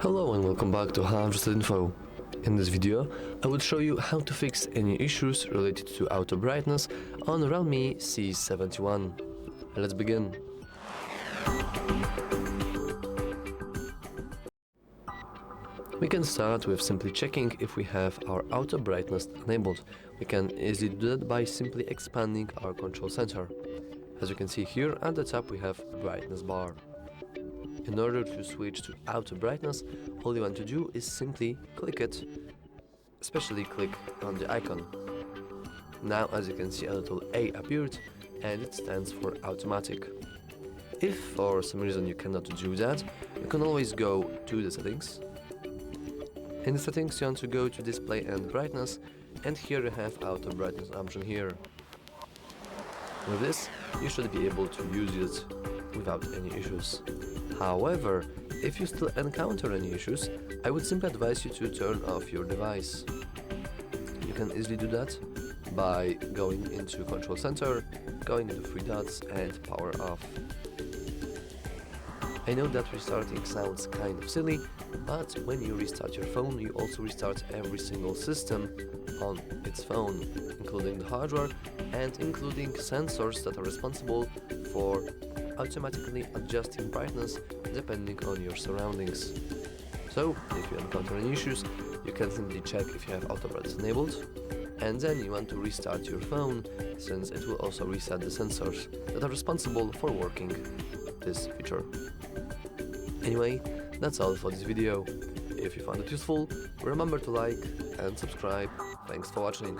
Hello and welcome back to HardReset.Info. In this video, I will show you how to fix any issues related to auto brightness on REALME C71. Let's begin. We can start with simply checking if we have our auto brightness enabled. We can easily do that by simply expanding our control center. As you can see here at the top we have brightness bar. In order to switch to auto brightness, all you want to do is simply click it, especially click on the icon. Now, as you can see, a little A appeared and it stands for automatic. If for some reason you cannot do that, you can always go to the settings. In the settings you want to go to display and brightness, and here you have auto brightness option here. With this, you should be able to use it without any issues. However, if you still encounter any issues, I would simply advise you to turn off your device. You can easily do that by going into Control Center, going into three dots and power off. I know that restarting sounds kind of silly, but when you restart your phone, you also restart every single system on its phone, including the hardware and including sensors that are responsible for automatically adjusting brightness depending on your surroundings. So, if you encounter any issues, you can simply check if you have auto brightness enabled, and then you want to restart your phone, since it will also reset the sensors that are responsible for working this feature. Anyway, that's all for this video. If you found it useful, remember to like and subscribe. Thanks for watching.